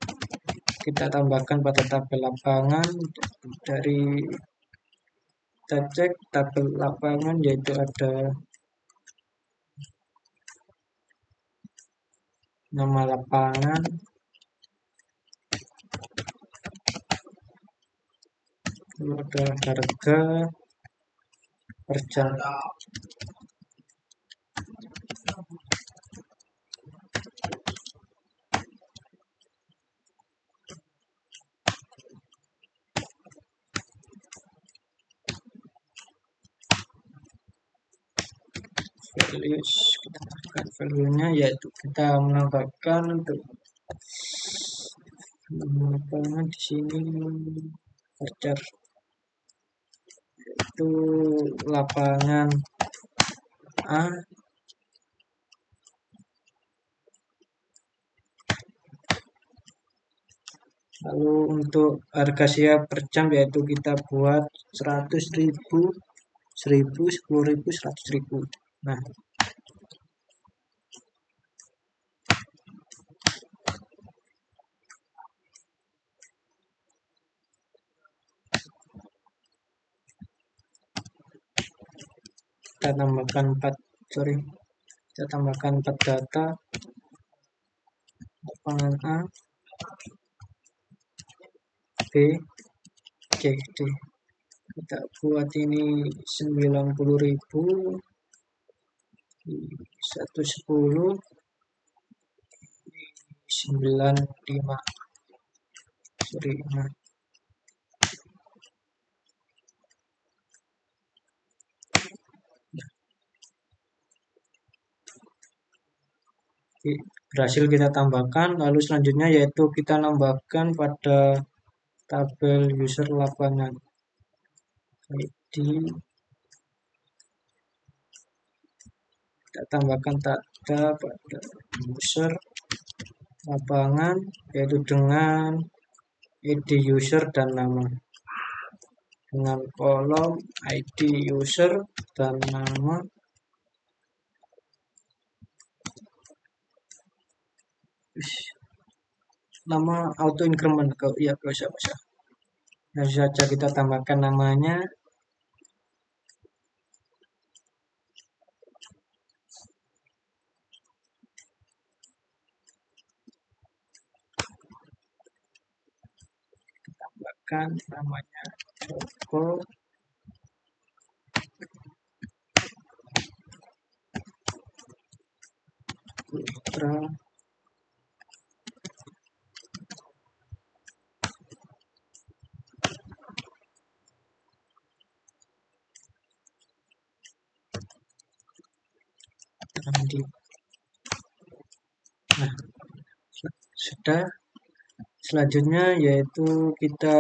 kita tambahkan pada tabel lapangan. Dari kita cek tabel lapangan, yaitu ada nama lapangan, lalu ada harga per jam. Values, kita tambahkan value-nya, yaitu kita menambahkan untuk lapangan di sini voucher, itu lapangan A, lalu untuk harga siap per jam yaitu kita buat 100.000, 1.000, 10.000, 100.000. Nah, kita tambahkan 4 data lapangan A, B, C, D. Kita buat ini 90.000, 110, 95. Sorry, nah. Berhasil kita tambahkan. Lalu selanjutnya yaitu kita tambahkan pada tabel user lapangan ID, kita tambahkan data pada user lapangan, yaitu dengan ID user dan nama, dengan kolom ID user dan nama, nama auto increment, ya bisa. Langsung saja kita tambahkan namanya. Tambahkan namanya Joko Putra. Nah, sudah. Selanjutnya yaitu kita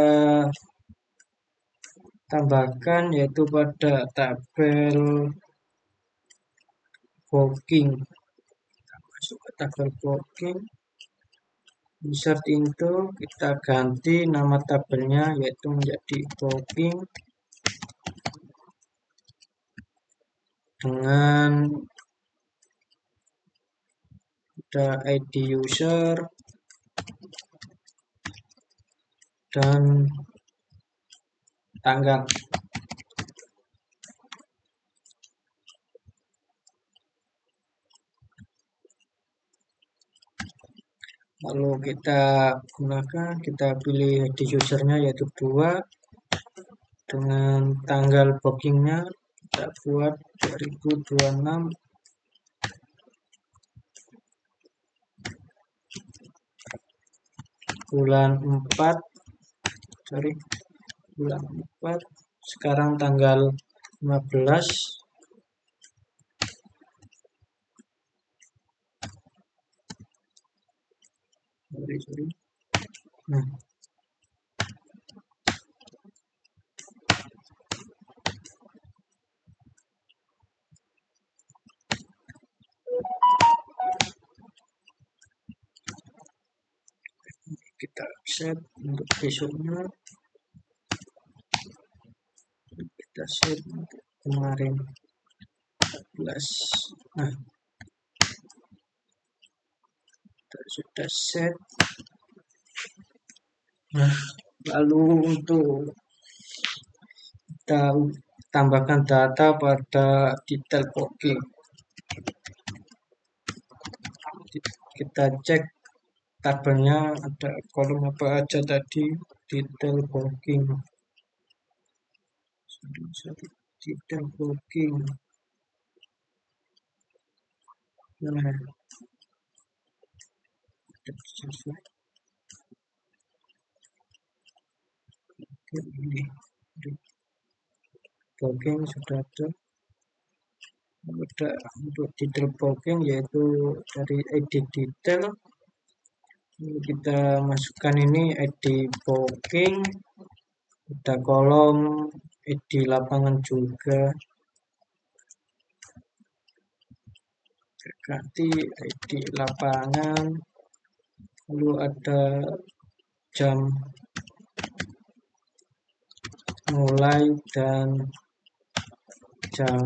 tambahkan yaitu pada tabel booking. Kita masuk ke tabel booking, insert into, kita ganti nama tabelnya yaitu menjadi booking dengan ada ID user dan tanggal. Lalu kita gunakan, kita pilih ID usernya yaitu 2, dengan tanggal bookingnya kita buat 2026 bulan 4, sekarang tanggal 15. Nah, kita set untuk besoknya, kita set untuk kemarin 14. Nah, kita sudah set. Nah, lalu untuk kita tambahkan data pada detail booking. Kita cek tabelnya ada kolom apa aja tadi, detail booking. Detail booking. Nah, ini booking sudah ada. Untuk detail booking yaitu dari edit detail, kita masukkan ini edit booking, ada kolom edit lapangan juga, ganti edit lapangan, lalu ada jam mulai dan jam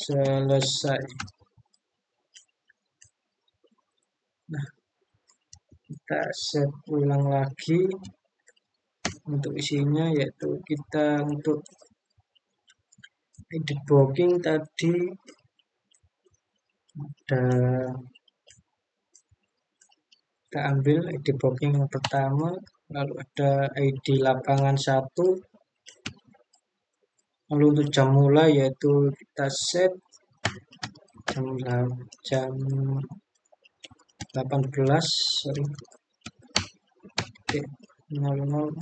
selesai. Nah, kita set ulang lagi untuk isinya, yaitu kita untuk edit booking tadi ada, kita ambil edit booking yang pertama, lalu ada ID lapangan 1, lalu untuk jam mulai yaitu kita set jam 18, sorry, oke, 00.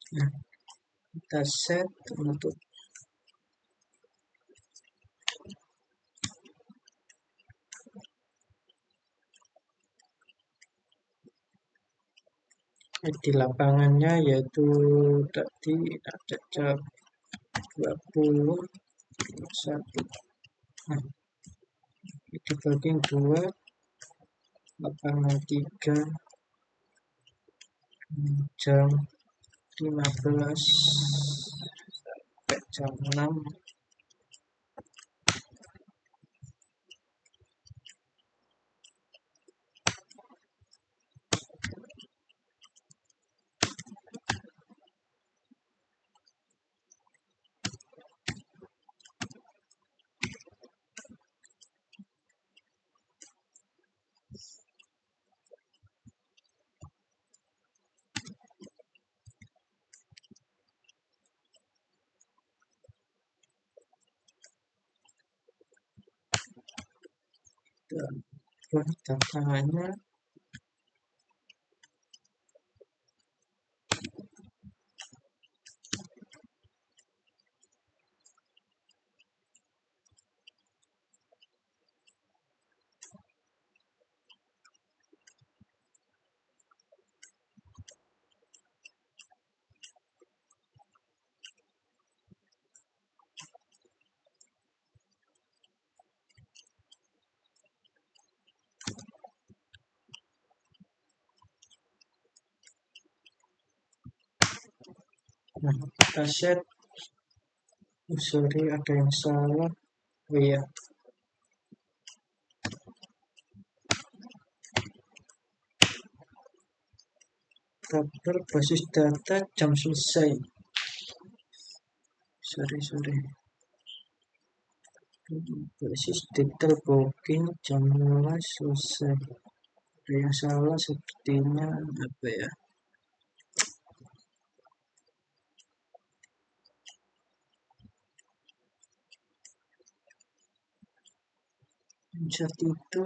Nah, kita set untuk di lapangannya yaitu tadi ada jam 21. Nah, itu booking 2, lapangan 3, jam 15 sampai jam 6. Dan datanya kita set. Sorry, ada yang salah. Oh iya, tabel basis data jam selesai. Sorry. Basis detail booking jam mulai selesai. Ada yang salah sepertinya, apa ya? insert itu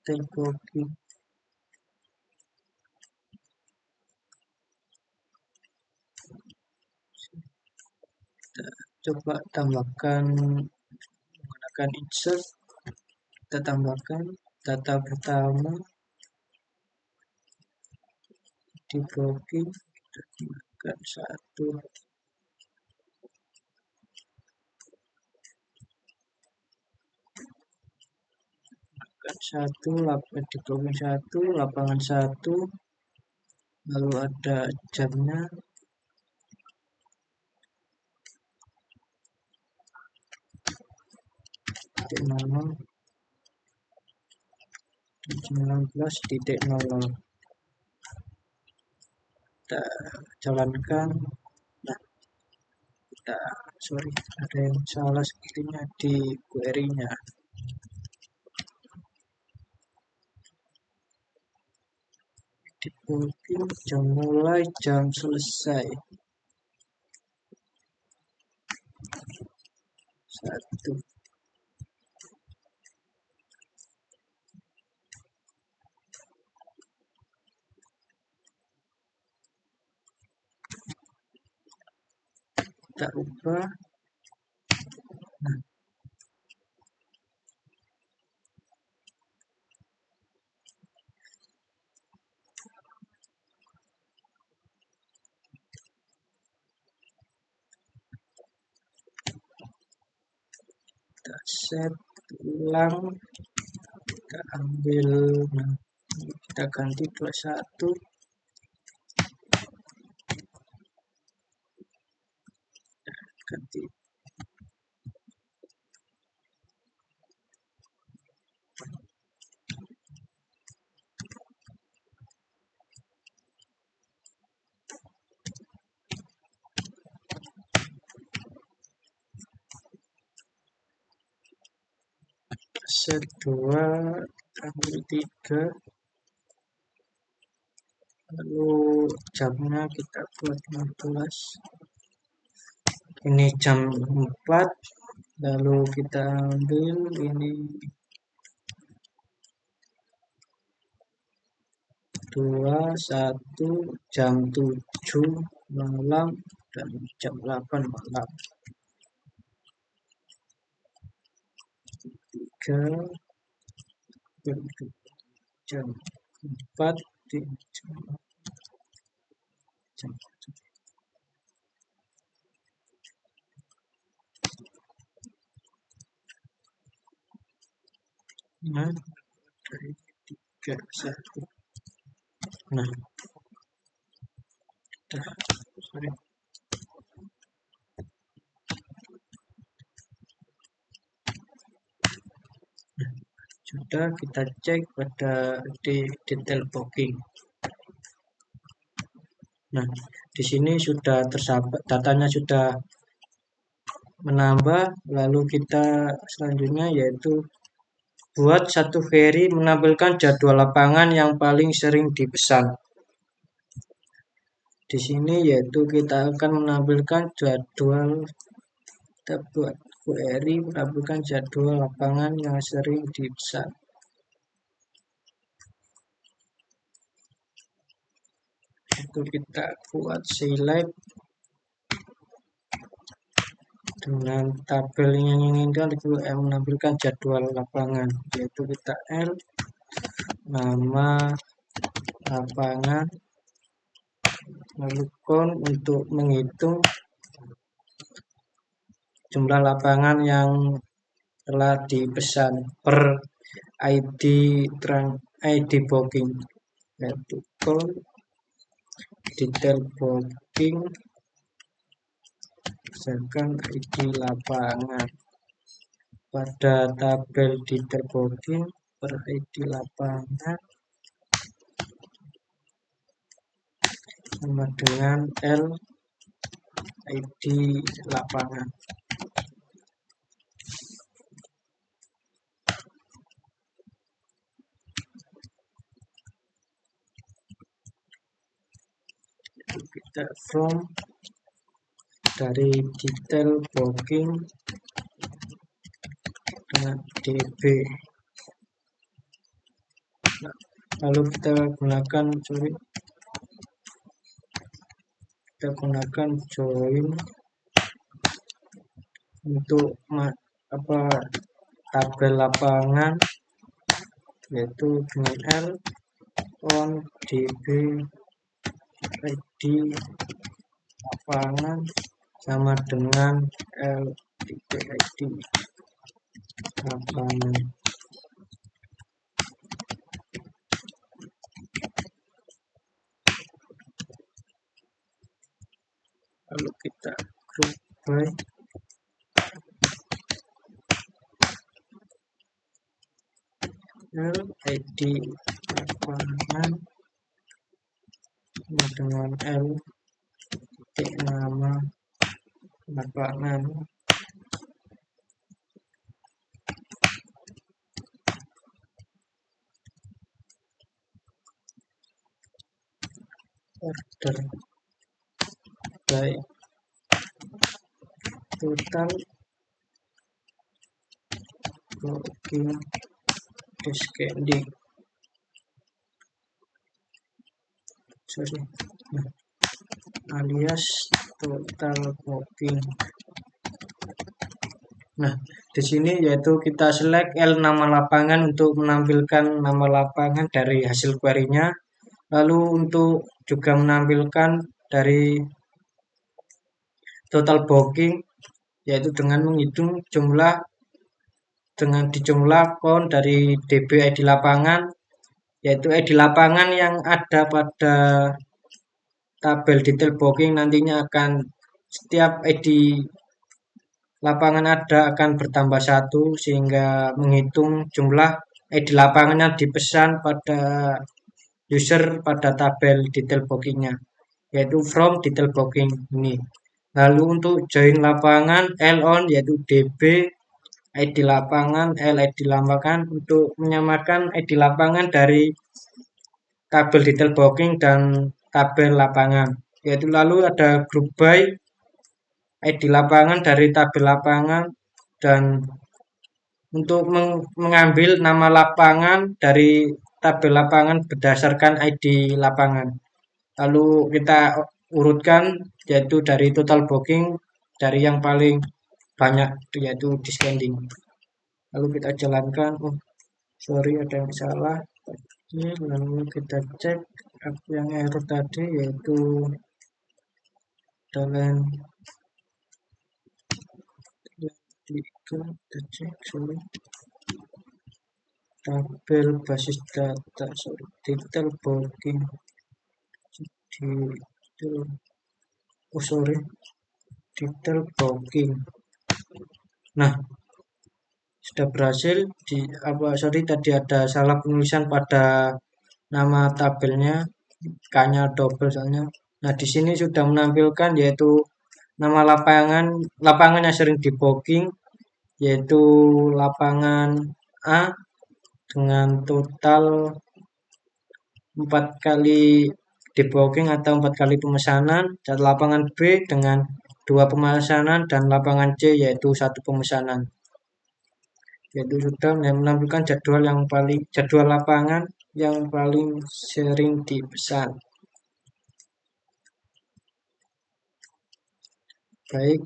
detail booking. Kita coba tambahkan menggunakan insert. Kita tambahkan data pertama di booking. Kita gunakan 1. Di booking 1, lapangan 1, lalu ada jamnya. Titik 19.00. Kita jalankan. Nah, sorry, ada yang salah sepertinya di query-nya. Di booking jam mulai, jam selesai. 1. Kita ubah. Nah, kita set ulang, kita ambil, nah, kita ganti 21, ganti set 2, ambil 3, lalu jamnya kita buat 15. Ini jam 4, lalu kita ambil ini 2, 1, jam 7 malam dan jam 8 malam. 3, jam 4 di jam 7. Nah, dari 3, 1. Nah, sorry. Sudah, kita cek pada di detail booking. Nah, di sini sudah datanya sudah menambah. Lalu kita selanjutnya yaitu buat satu query menampilkan jadwal lapangan yang paling sering dipesan. Di sini yaitu kita akan menampilkan jadwal, kita buat query menampilkan jadwal lapangan yang sering dipesan. Itu kita buat select dengan tabel yang inginkan, itu menampilkan jadwal lapangan, yaitu kita L nama lapangan, lalu count untuk menghitung jumlah lapangan yang telah dipesan per ID booking, yaitu count detail booking berdasarkan ID lapangan. Pada tabel detail booking per ID lapangan sama dengan L ID lapangan. Kita from dari detail booking dengan DB. Nah, lalu kita gunakan join untuk tabel lapangan, yaitu dengan L on DB ID lapangan sama dengan L DB ID lapangan. Lalu kita group by L ID lapangan dengan L titik nama lapangan. Order by total booking descending. Alias total booking. Nah, di sini yaitu kita select L nama lapangan untuk menampilkan nama lapangan dari hasil query-nya. Lalu untuk juga menampilkan dari total booking, yaitu dengan menghitung jumlah dengan dijumlah count dari DB ID lapangan, yaitu ID lapangan yang ada pada tabel detail booking nantinya akan setiap ID lapangan ada akan bertambah 1 sehingga menghitung jumlah ID lapangan yang dipesan pada user pada tabel detail bookingnya, yaitu from detail booking ini. Lalu untuk join lapangan L on yaitu DB ID lapangan L ID lapangan untuk menyamakan ID lapangan dari tabel detail booking dan tabel lapangan, yaitu lalu ada group by ID lapangan dari tabel lapangan dan untuk mengambil nama lapangan dari tabel lapangan berdasarkan ID lapangan. Lalu kita urutkan yaitu dari total booking dari yang paling banyak yaitu descending. Lalu kita jalankan. Sorry ada yang salah. Lalu kita cek yang error tadi yaitu dalam kita cek tabel basis data detail booking detail booking. Nah, sudah berhasil tadi ada salah penulisan pada nama tabelnya, K-nya double soalnya. Nah, di sini sudah menampilkan yaitu nama lapangan yang sering di booking yaitu lapangan A dengan total 4 kali di booking atau 4 kali pemesanan, dan lapangan B dengan 2 pemesanan dan lapangan C yaitu 1 pemesanan. Yaitu sudah menampilkan jadwal lapangan yang paling sering dipesan. Baik,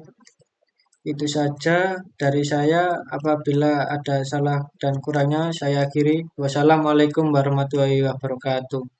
itu saja dari saya. Apabila ada salah dan kurangnya saya akhiri. Wassalamualaikum warahmatullahi wabarakatuh.